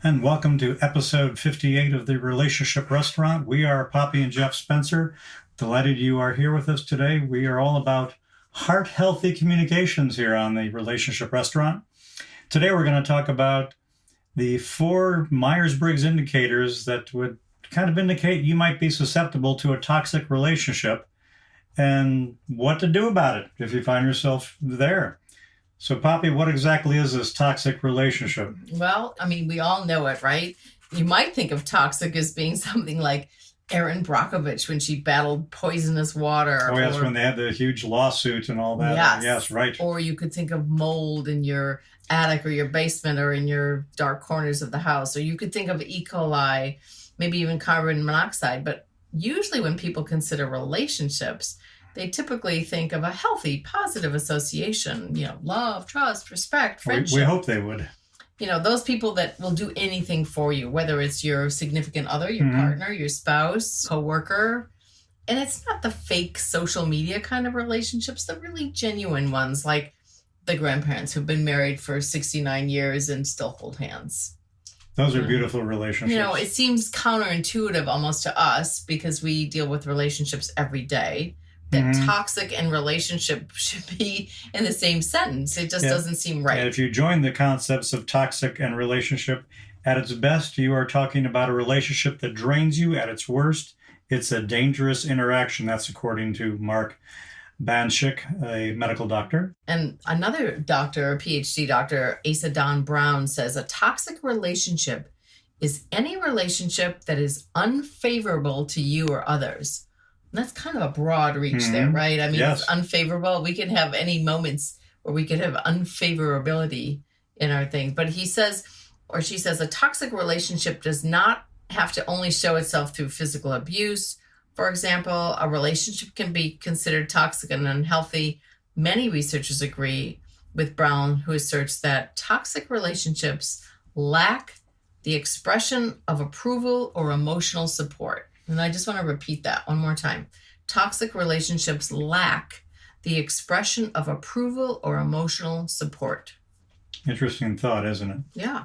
And welcome to episode 58 of the Relationship Restaurant. We are Poppy and Jeff Spencer. Delighted you are here with us today. We are all about heart-healthy communications here on the Relationship Restaurant. Today we're going to talk about the 4 Myers Briggs indicators that would kind of indicate you might be susceptible to a toxic relationship and what to do about it if you find yourself there. So, Poppy, what exactly is this toxic relationship? Well, we all know it, right? You might think of toxic as being something like Erin Brockovich when she battled poisonous water. Oh, yes, when they had the huge lawsuit and all that. Yes, right. Or you could think of mold in your attic or your basement or in your dark corners of the house. Or you could think of E. coli, maybe even carbon monoxide. But usually when people consider relationships, they typically think of a healthy, positive association, love, trust, respect, friendship. We hope they would. Those people that will do anything for you, whether it's your significant other, your partner, your spouse, coworker. And it's not the fake social media kind of relationships, the really genuine ones, like the grandparents who've been married for 69 years and still hold hands. Those are beautiful relationships. It seems counterintuitive almost to us because we deal with relationships every day. That toxic and relationship should be in the same sentence. It just doesn't seem right. And if you join the concepts of toxic and relationship, at its best, you are talking about a relationship that drains you. At its worst, it's a dangerous interaction. That's according to Mark Banshik, a medical doctor. And another doctor, a PhD doctor, Asa Don Brown, says a toxic relationship is any relationship that is unfavorable to you or others. That's kind of a broad reach there, right? Yes. It's unfavorable. We can have any moments where we could have unfavorability in our things. But he says, or she says, a toxic relationship does not have to only show itself through physical abuse. For example, a relationship can be considered toxic and unhealthy. Many researchers agree with Brown, who asserts that toxic relationships lack the expression of approval or emotional support. And I just want to repeat that one more time. Toxic relationships lack the expression of approval or emotional support. Interesting thought, isn't it? Yeah.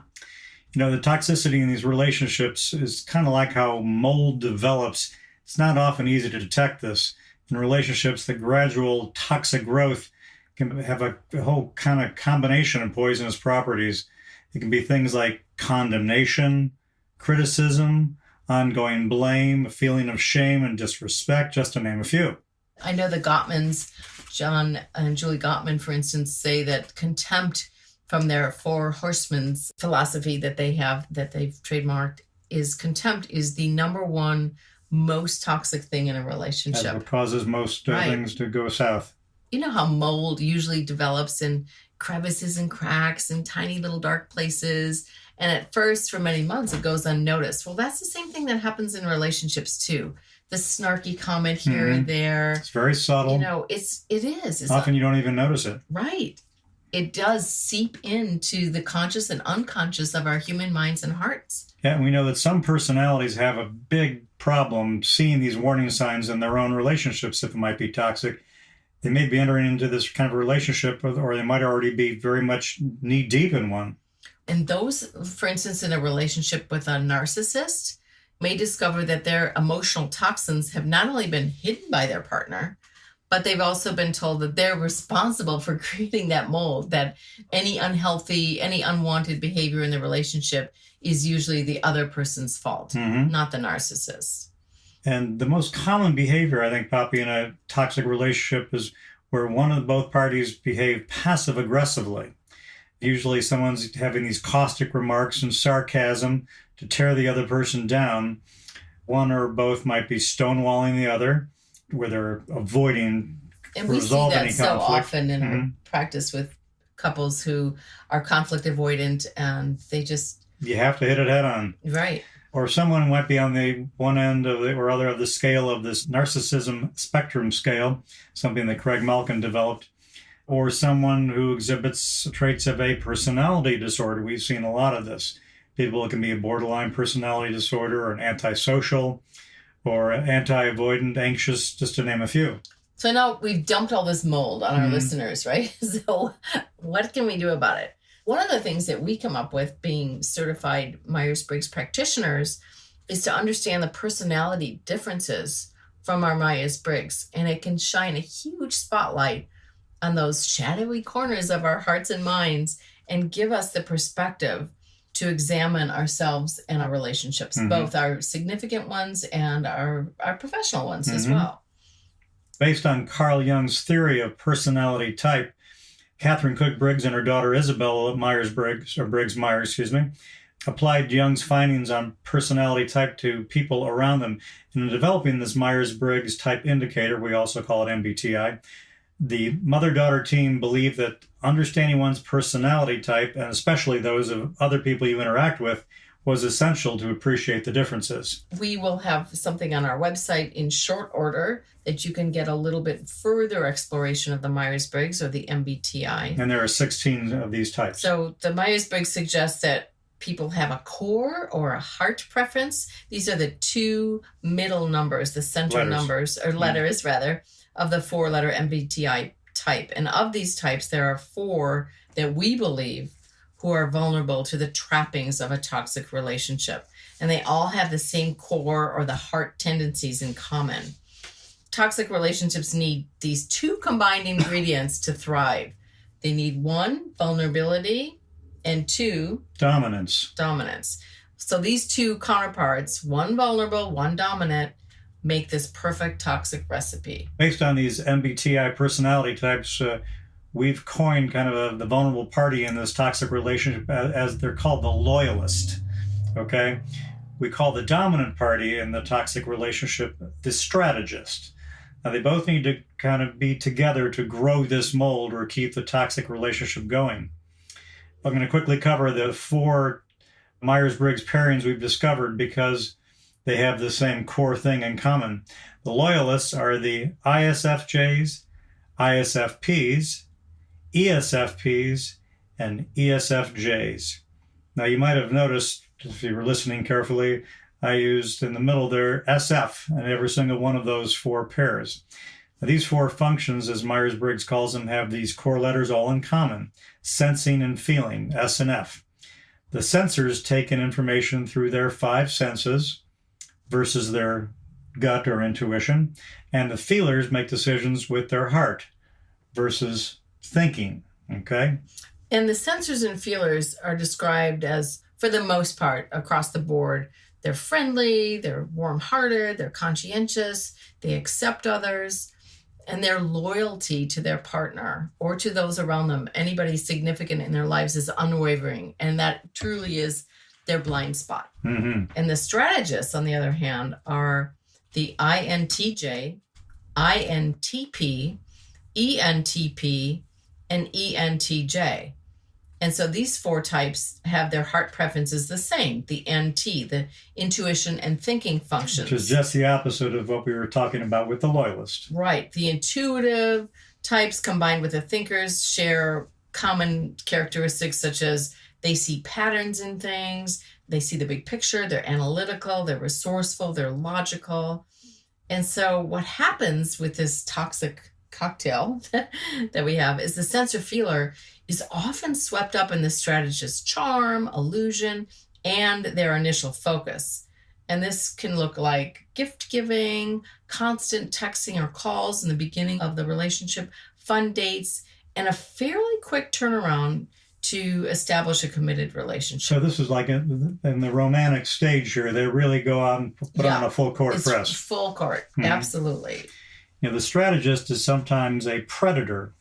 The toxicity in these relationships is kind of like how mold develops. It's not often easy to detect this. In relationships, the gradual toxic growth can have a whole kind of combination of poisonous properties. It can be things like condemnation, criticism, ongoing blame, a feeling of shame and disrespect, just to name a few. I know the Gottmans, John and Julie Gottman, for instance, say that contempt from their 4 horsemen's philosophy that they have, that they've trademarked, is contempt is the number one most toxic thing in a relationship. That's what causes most things to go south. You know how mold usually develops in crevices and cracks and tiny little dark places. And at first, for many months, it goes unnoticed. Well, that's the same thing that happens in relationships, too. The snarky comment here and there. It's very subtle. It is. It's often you don't even notice it. Right. It does seep into the conscious and unconscious of our human minds and hearts. Yeah, and we know that some personalities have a big problem seeing these warning signs in their own relationships if it might be toxic. They may be entering into this kind of relationship, or they might already be very much knee-deep in one. And those, for instance, in a relationship with a narcissist, may discover that their emotional toxins have not only been hidden by their partner, but they've also been told that they're responsible for creating that mold, that any unhealthy, any unwanted behavior in the relationship is usually the other person's fault, not the narcissist. And the most common behavior, I think, Poppy, in a toxic relationship is where one of both parties behave passive-aggressively. Usually someone's having these caustic remarks and sarcasm to tear the other person down. One or both might be stonewalling the other, where they're avoiding and we see that so often in our practice with couples who are conflict avoidant and they just... You have to hit it head on. Right. Or someone might be on the one end of or other of the scale of this narcissism spectrum scale, something that Craig Malkin developed. Or someone who exhibits traits of a personality disorder. We've seen a lot of this. People who can be a borderline personality disorder or an antisocial or anti-avoidant, anxious, just to name a few. So now we've dumped all this mold on our listeners, right? So what can we do about it? One of the things that we come up with being certified Myers Briggs practitioners is to understand the personality differences from our Myers Briggs. And it can shine a huge spotlight on those shadowy corners of our hearts and minds and give us the perspective to examine ourselves and our relationships, both our significant ones and our professional ones as well. Based on Carl Jung's theory of personality type, Catherine Cook Briggs and her daughter Isabel Myers Briggs, or Briggs Myers, excuse me, applied Jung's findings on personality type to people around them. And in developing this Myers Briggs type indicator, we also call it MBTI, the mother-daughter team believed that understanding one's personality type, and especially those of other people you interact with, was essential to appreciate the differences. We will have something on our website in short order that you can get a little bit further exploration of the Myers-Briggs or the MBTI. And there are 16 of these types. So the Myers-Briggs suggests that people have a core or a heart preference. These are the two middle numbers, the center numbers, or letters rather, of the four-letter MBTI type. And of these types, there are four that we believe who are vulnerable to the trappings of a toxic relationship. And they all have the same core or the heart tendencies in common. Toxic relationships need these two combined ingredients to thrive. They need one, vulnerability, and two, dominance. So these two counterparts, one vulnerable, one dominant, make this perfect toxic recipe. Based on these MBTI personality types, we've coined kind of the vulnerable party in this toxic relationship as they're called the loyalist, okay? We call the dominant party in the toxic relationship the strategist. Now, they both need to kind of be together to grow this mold or keep the toxic relationship going. I'm going to quickly cover the four Myers-Briggs pairings we've discovered because they have the same core thing in common. The loyalists are the ISFJs, ISFPs, ESFPs, and ESFJs. Now, you might have noticed, if you were listening carefully, I used in the middle there SF in every single one of those four pairs. Now, these four functions, as Myers-Briggs calls them, have these core letters all in common: sensing and feeling, S and F. The sensors take in information through their five senses versus their gut or intuition, and the feelers make decisions with their heart versus thinking, okay? And the sensors and feelers are described as, for the most part, across the board, they're friendly, they're warm-hearted, they're conscientious, they accept others, and their loyalty to their partner or to those around them, anybody significant in their lives, is unwavering. And that truly is their blind spot. And the strategists, on the other hand, are the INTJ, INTP, ENTP, and ENTJ. And so these four types have their heart preferences the same, the NT, the intuition and thinking functions. Which is just the opposite of what we were talking about with the loyalist. Right. The intuitive types combined with the thinkers share common characteristics such as they see patterns in things, they see the big picture, they're analytical, they're resourceful, they're logical. And so what happens with this toxic cocktail that we have is the sensor feeler is often swept up in the strategist's charm, illusion, and their initial focus. And this can look like gift giving, constant texting or calls in the beginning of the relationship, fun dates, and a fairly quick turnaround to establish a committed relationship. So this is like in the romantic stage here. They really go out and put on a full court press. Full court, absolutely. You know, the strategist is sometimes a predator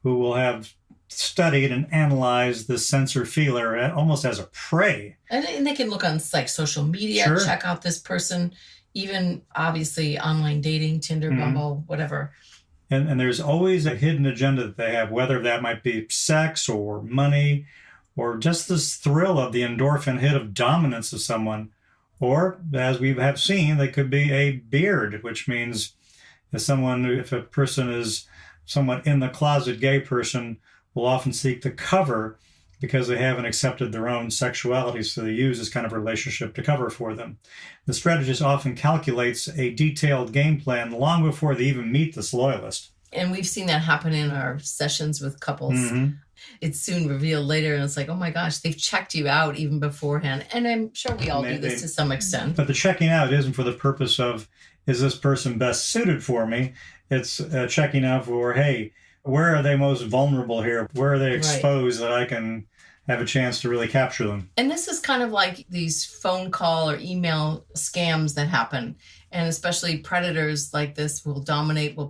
who will have studied and analyzed the sensor feeler almost as a prey. And they can look on like social media, check out this person, even obviously online dating, Tinder, Bumble, whatever. And there's always a hidden agenda that they have, whether that might be sex or money or just this thrill of the endorphin hit of dominance of someone. Or, as we have seen, they could be a beard, which means if a person is somewhat in the closet gay person, will often seek to cover because they haven't accepted their own sexuality, so they use this kind of relationship to cover for them. The strategist often calculates a detailed game plan long before they even meet this loyalist. And we've seen that happen in our sessions with couples. it's soon revealed later, and it's like, oh my gosh, they've checked you out even beforehand. And I'm sure we all do this to some extent. But the checking out isn't for the purpose of, is this person best suited for me? It's checking out for, hey, where are they most vulnerable here? Where are they exposed that I can have a chance to really capture them? And this is kind of like these phone call or email scams that happen. And especially predators like this will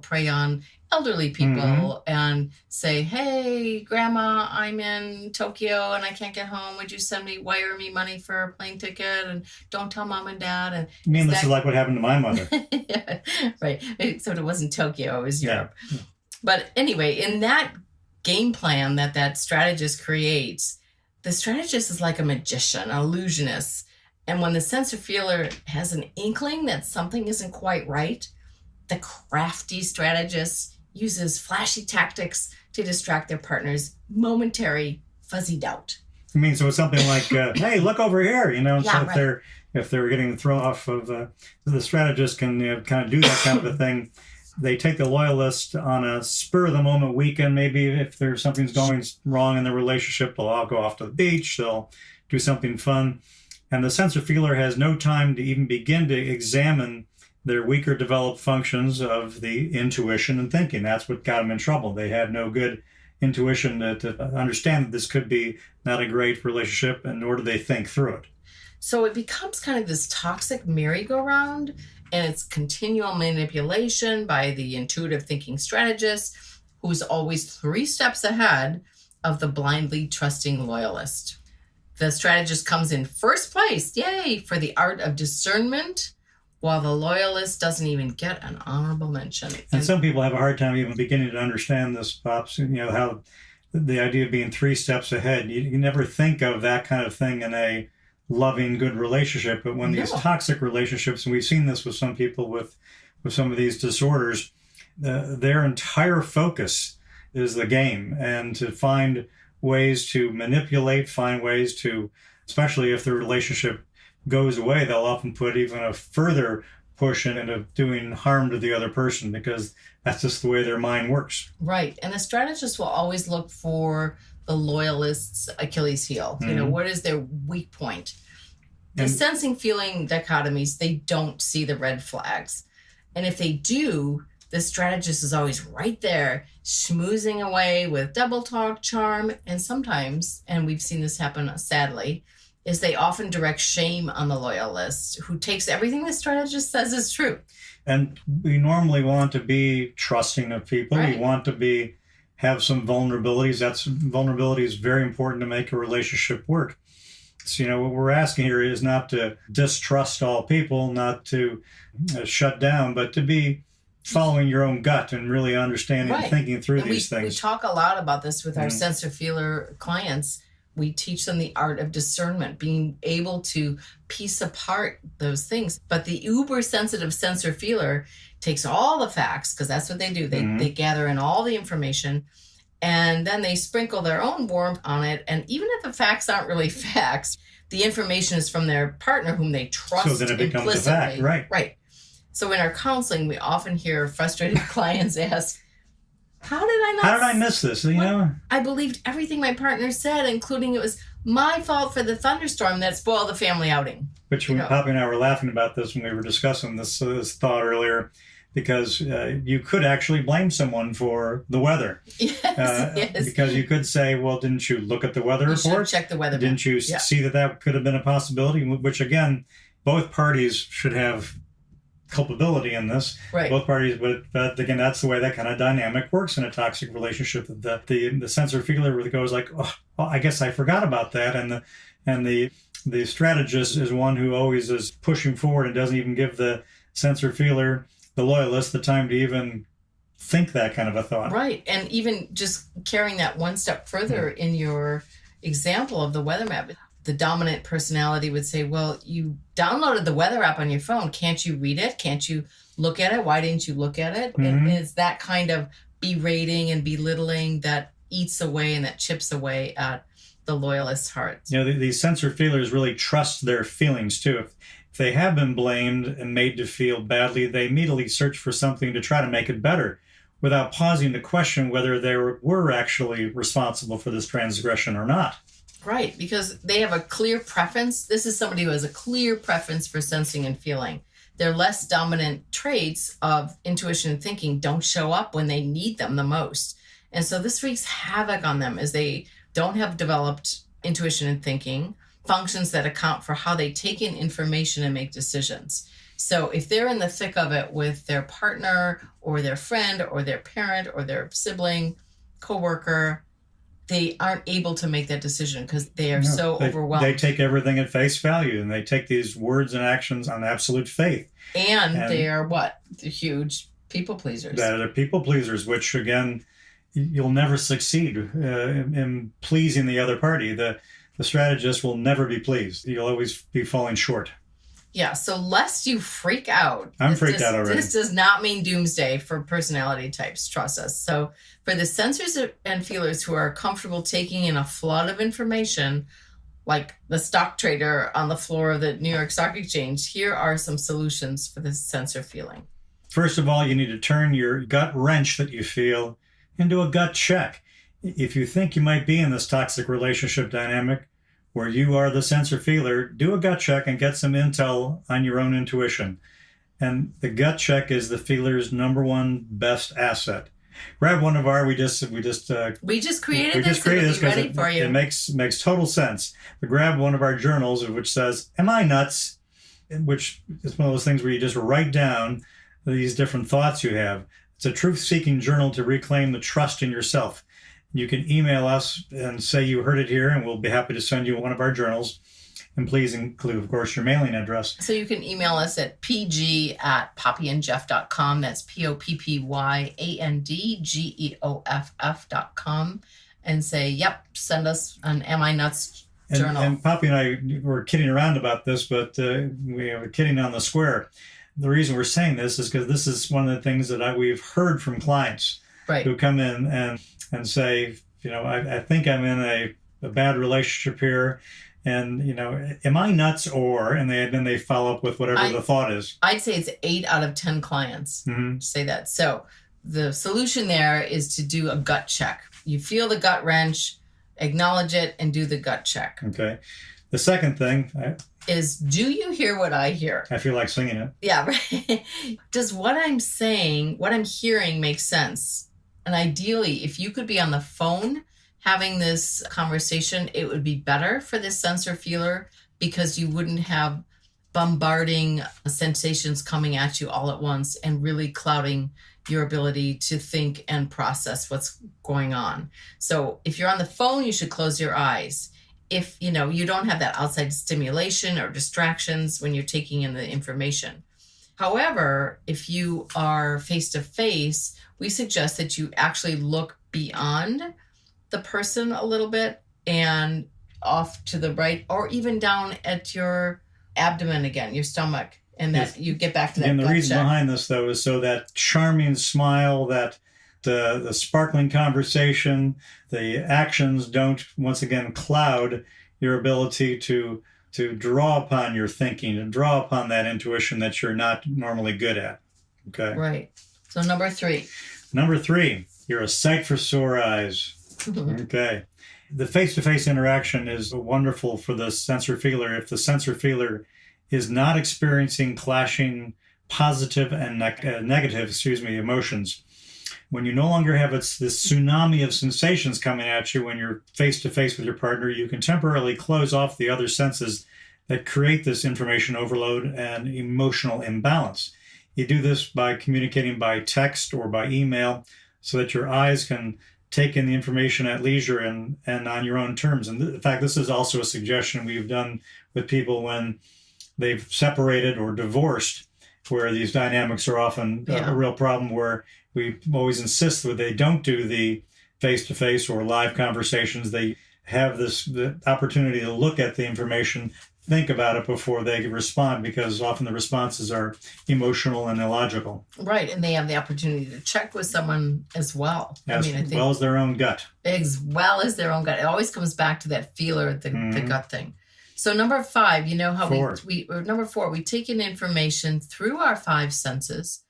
prey on elderly people and say, hey, grandma, I'm in Tokyo and I can't get home. Would you wire me money for a plane ticket? And don't tell mom and dad. And I mean, this is like what happened to my mother. Yeah, right. Except it wasn't Tokyo, it was Europe. Yeah. But anyway, in that game plan that strategist creates, the strategist is like a magician, an illusionist. And when the sensor feeler has an inkling that something isn't quite right, the crafty strategist uses flashy tactics to distract their partner's momentary fuzzy doubt. I mean, so it's something like, hey, look over here, so if they're getting thrown off of, the strategist can kind of do that kind of a thing. They take the loyalist on a spur-of-the-moment weekend. Maybe if there's something's going wrong in the relationship, they'll all go off to the beach. They'll do something fun. And the sensor feeler has no time to even begin to examine their weaker developed functions of the intuition and thinking. That's what got them in trouble. They had no good intuition to understand that this could be not a great relationship, and nor do they think through it. So it becomes kind of this toxic merry-go-round, and it's continual manipulation by the intuitive thinking strategist, who's always 3 steps ahead of the blindly trusting loyalist. The strategist comes in first place, yay, for the art of discernment, while the loyalist doesn't even get an honorable mention. And some people have a hard time even beginning to understand this, Pops, how the idea of being 3 steps ahead. You never think of that kind of thing in a loving, good relationship. But when these toxic relationships, and we've seen this with some people with some of these disorders, their entire focus is the game, and to find ways to manipulate, find ways to, especially if the relationship goes away, they'll often put even a further push into doing harm to the other person, because that's just the way their mind works. Right. And the strategist will always look for the loyalist's Achilles heel. What is their weak point? The sensing feeling dichotomies, they don't see the red flags. And if they do, the strategist is always right there, schmoozing away with double talk, charm, and sometimes, and we've seen this happen sadly, is they often direct shame on the loyalist, who takes everything the strategist says is true. And we normally want to be trusting of people. Right. We want to have some vulnerabilities. Vulnerability is very important to make a relationship work. So, what we're asking here is not to distrust all people, not to shut down, but to be following your own gut and really understanding and thinking through these things. We talk a lot about this with our sensor feeler clients. We teach them the art of discernment, being able to piece apart those things. But the uber sensitive sensor feeler takes all the facts, because that's what they do. They gather in all the information, and then they sprinkle their own warmth on it. And even if the facts aren't really facts, the information is from their partner, whom they trust implicitly. So then it becomes a fact, right? Right. So in our counseling, we often hear frustrated clients ask, How did I miss this? I believed everything my partner said, including it was my fault for the thunderstorm that spoiled the family outing. Which Poppy and I were laughing about this when we were discussing this thought earlier, because you could actually blame someone for the weather. Yes. Because you could say, well, didn't you look at the weather report? Check the weather. Didn't you see that could have been a possibility? Which, again, both parties should have culpability in this. Right. Both parties, but again, that's the way that kind of dynamic works in a toxic relationship. The sensor feeler goes like, oh, I guess I forgot about that, and the strategist is one who always is pushing forward and doesn't even give the sensor feeler, the loyalist, the time to even think that kind of a thought. Right, and even just carrying that one step further in your example of the weather map. The dominant personality would say, well, you downloaded the weather app on your phone. Can't you read it? Can't you look at it? Why didn't you look at it? And it's that kind of berating and belittling that eats away and that chips away at the loyalist's heart. These sensor feelers really trust their feelings, too. If they have been blamed and made to feel badly, they immediately search for something to try to make it better. without pausing to question whether they were actually responsible for this transgression or not. Right, because they have a clear preference. This is somebody who has a clear preference for sensing and feeling. Their less dominant traits of intuition and thinking don't show up when they need them the most. And so this wreaks havoc on them as they don't have developed intuition and thinking, functions that account for how they take in information and make decisions. So if they're in the thick of it with their partner or their friend or their parent or their sibling, coworker, they aren't able to make that decision because they are overwhelmed. They take everything at face value, and they take these words and actions on absolute faith. And they are what? The huge people pleasers. That are people pleasers, which, again, you'll never succeed in pleasing the other party. The strategist will never be pleased. You'll always be falling short. Yeah, so lest you freak out. I'm freaked out already. This does not mean doomsday for personality types, trust us. So for the sensors and feelers who are comfortable taking in a flood of information, like the stock trader on the floor of the New York Stock Exchange, here are some solutions for the sensor feeling. First of all, you need to turn your gut wrench that you feel into a gut check. If you think you might be in this toxic relationship dynamic, where you are the sensor feeler, do a gut check and get some intel on your own intuition. And the gut check is the feeler's number one best asset. Grab one of our, we just created this because ready for you. It makes total sense. But grab one of our journals which says, "Am I nuts?" Which is one of those things where you just write down these different thoughts you have. It's a truth-seeking journal to reclaim the trust in yourself. You can email us and say you heard it here, and we'll be happy to send you one of our journals. And please include, of course, your mailing address. So you can email us at pg@poppyandjeff.com. That's POPPYANDGEOFF.com. And say, yep, send us an Am I Nuts journal. And Poppy and I were kidding around about this, but we were kidding on the square. The reason we're saying this is because this is one of the things that we've heard from clients who come in and say, I think I'm in a bad relationship here. And, am I nuts or, and then they follow up with whatever the thought is. I'd say it's 8 out of 10 clients say that. So the solution there is to do a gut check. You feel the gut wrench, acknowledge it, and do the gut check. Okay. The second thing is, do you hear what I hear? I feel like singing it. Yeah, right. Does what I'm saying, what I'm hearing make sense? And ideally, if you could be on the phone having this conversation, it would be better for this sensor feeler because you wouldn't have bombarding sensations coming at you all at once and really clouding your ability to think and process what's going on. So if you're on the phone, you should close your eyes. If you don't have that outside stimulation or distractions when you're taking in the information. However, if you are face-to-face, we suggest that you actually look beyond the person a little bit and off to the right or even down at your abdomen again, your stomach, and that you get back to that. And the reason behind this, though, is so that charming smile, that the sparkling conversation, the actions don't, once again, cloud your ability to draw upon your thinking and draw upon that intuition that you're not normally good at. Okay? Right. So number 3. Number 3, you're a sight for sore eyes. Okay. The face-to-face interaction is wonderful for the sensor feeler if the sensor feeler is not experiencing clashing positive and negative emotions. When you no longer have this tsunami of sensations coming at you when you're face-to-face with your partner, you can temporarily close off the other senses that create this information overload and emotional imbalance. You do this by communicating by text or by email so that your eyes can take in the information at leisure and on your own terms. And in fact, this is also a suggestion we've done with people when they've separated or divorced, where these dynamics are often a real problem, where we always insist that they don't do the face-to-face or live conversations. They have the opportunity to look at the information, think about it before they respond, because often the responses are emotional and illogical. Right, and they have the opportunity to check with someone as well. As well as their own gut. As well as their own gut. It always comes back to that feeler, the gut thing. So number 5, how number 4, we take in information through our 5 senses.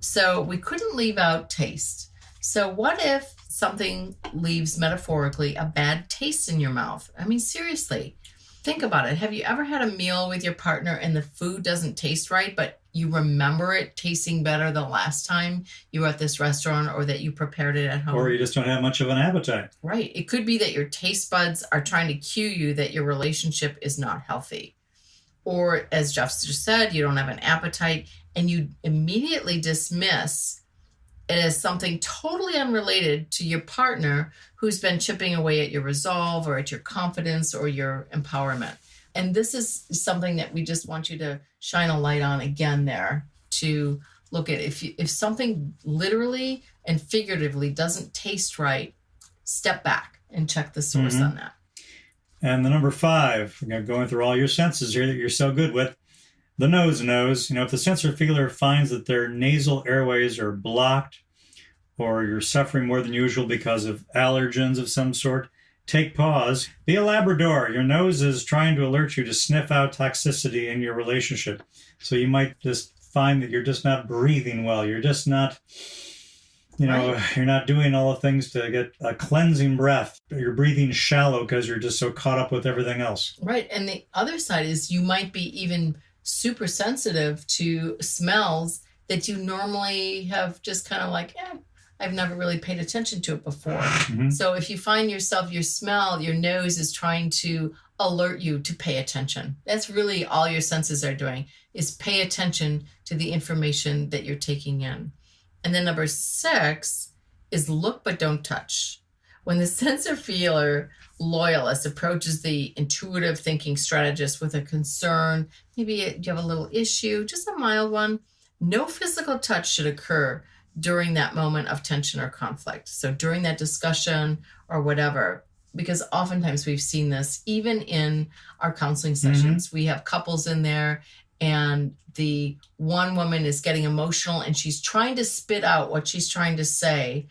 So we couldn't leave out taste. So what if something leaves, metaphorically, a bad taste in your mouth? I mean, seriously, think about it. Have you ever had a meal with your partner and the food doesn't taste right, but you remember it tasting better the last time you were at this restaurant or that you prepared it at home? Or you just don't have much of an appetite. Right. It could be that your taste buds are trying to cue you that your relationship is not healthy. Or, as Jeff just said, you don't have an appetite and you immediately dismiss it as something totally unrelated to your partner who's been chipping away at your resolve or at your confidence or your empowerment. And this is something that we just want you to shine a light on again there, to look at if something literally and figuratively doesn't taste right, step back and check the source on that. And the number 5, going through all your senses here that you're so good with, the nose knows. If the sensor feeler finds that their nasal airways are blocked or you're suffering more than usual because of allergens of some sort, take pause. Be a Labrador. Your nose is trying to alert you to sniff out toxicity in your relationship. So you might just find that you're just not breathing well. You're just not, right. You're not doing all the things to get a cleansing breath. You're breathing shallow because you're just so caught up with everything else. Right. And the other side is you might be even super sensitive to smells that you normally have just kind of like, I've never really paid attention to it before. Mm-hmm. So if you find yourself, your nose is trying to alert you to pay attention. That's really all your senses are doing, is pay attention to the information that you're taking in. And then number 6 is look but don't touch. When the sensor feeler loyalist approaches the intuitive thinking strategist with a concern, maybe you have a little issue, just a mild one, no physical touch should occur during that moment of tension or conflict. So during that discussion or whatever, because oftentimes we've seen this even in our counseling sessions. Mm-hmm. We have couples in there and the one woman is getting emotional and she's trying to spit out what she's trying to say,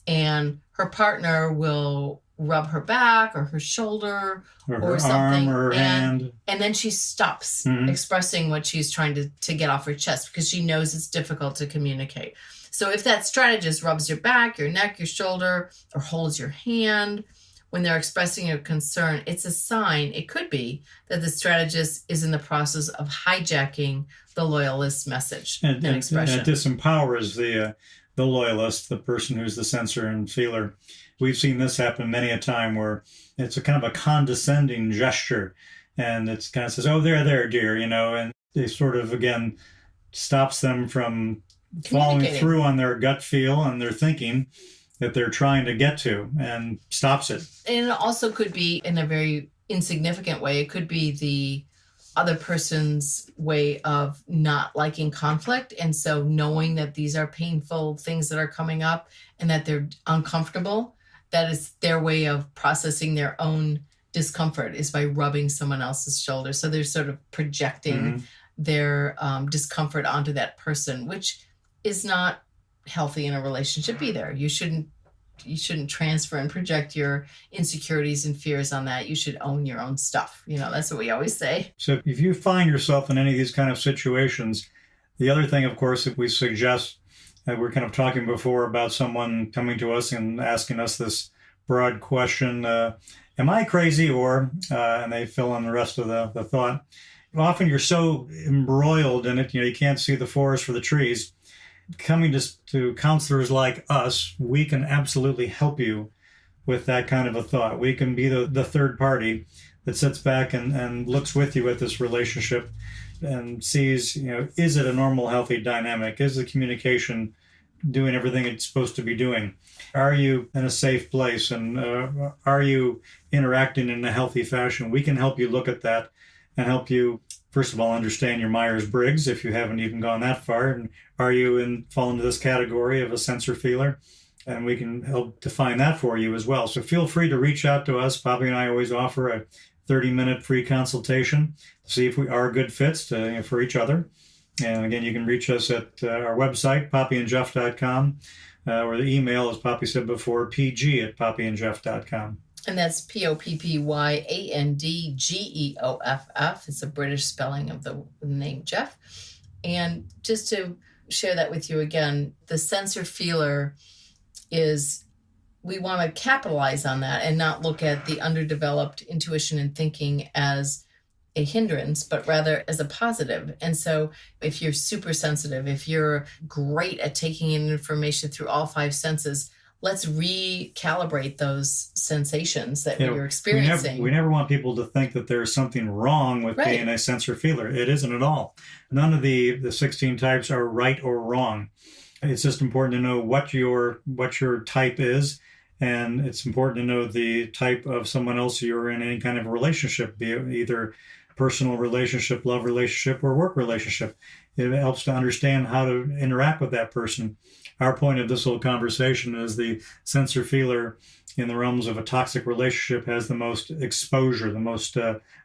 and her partner will rub her back or her shoulder or something, arm or her hand. And then she stops expressing what she's trying to get off her chest because she knows it's difficult to communicate. So if that strategist rubs your back, your neck, your shoulder, or holds your hand when they're expressing a concern, it's a sign, it could be, that the strategist is in the process of hijacking the loyalist message and expression. And it disempowers the loyalist, the person who's the sensor and feeler. We've seen this happen many a time where it's a kind of a condescending gesture, and it's kind of says, "Oh, there, dear," and it sort of, again, stops them from following through on their gut feel and their thinking that they're trying to get to, and stops it. And it also could be in a very insignificant way. It could be the other person's way of not liking conflict. And so knowing that these are painful things that are coming up and that they're uncomfortable, that is their way of processing their own discomfort, is by rubbing someone else's shoulder. So they're sort of projecting their discomfort onto that person, which is not healthy in a relationship either. You shouldn't transfer and project your insecurities and fears on that. You should own your own stuff. That's what we always say. So if you find yourself in any of these kind of situations, the other thing, of course, that we suggest, we're kind of talking before about someone coming to us and asking us this broad question, am I crazy? Or, and they fill in the rest of the thought. Often you're so embroiled in it, you can't see the forest for the trees. Coming to counselors like us, we can absolutely help you with that kind of a thought. We can be the third party that sits back and looks with you at this relationship and sees, is it a normal, healthy dynamic? Is the communication doing everything it's supposed to be doing? Are you in a safe place? And are you interacting in a healthy fashion? We can help you look at that and help you, first of all, understand your Myers Briggs if you haven't even gone that far. And are you fall into this category of a sensor feeler? And we can help define that for you as well. So feel free to reach out to us. Poppy and I always offer a 30-minute free consultation to see if we are good fits for each other. And again, you can reach us at our website, poppyandjeff.com, or the email, as Poppy said before, pg@poppyandjeff.com. And that's POPPYANDGEOFF. It's a British spelling of the name Jeff. And just to share that with you again, the sensor feeler is we want to capitalize on that and not look at the underdeveloped intuition and thinking as a hindrance, but rather as a positive. And so if you're super sensitive, if you're great at taking in information through all five senses, let's recalibrate those sensations that you're experiencing. We never want people to think that there's something wrong with being a sensor feeler. It isn't at all. None of the 16 types are right or wrong. It's just important to know what your type is, and it's important to know the type of someone else you're in any kind of relationship, be it either personal relationship, love relationship, or work relationship. It helps to understand how to interact with that person. Our point of this whole conversation is the sensor feeler in the realms of a toxic relationship has the most exposure, the most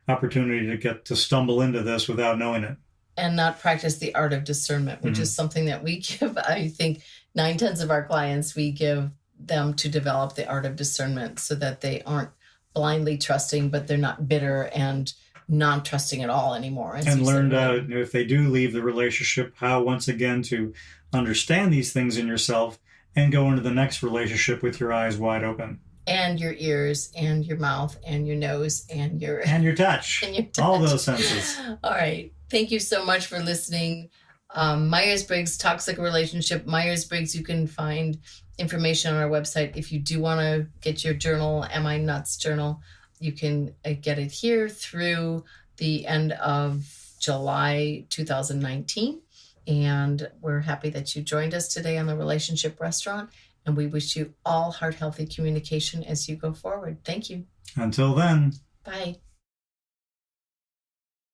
opportunity to get to stumble into this without knowing it. And not practice the art of discernment, which is something that we give, I think, 9/10 of our clients, we give them to develop the art of discernment so that they aren't blindly trusting, but they're not bitter and non-trusting at all anymore. And learned if they do leave the relationship, how once again to understand these things in yourself and go into the next relationship with your eyes wide open. And your ears and your mouth and your nose and your touch. And your touch. All those senses. All right. Thank you so much for listening. Myers Briggs, Toxic Relationship. Myers Briggs, you can find information on our website. If you do want to get your journal, Am I Nuts journal, you can get it here through the end of July 2019. And we're happy that you joined us today on the Relationship Restaurant. And we wish you all heart-healthy communication as you go forward. Thank you. Until then. Bye.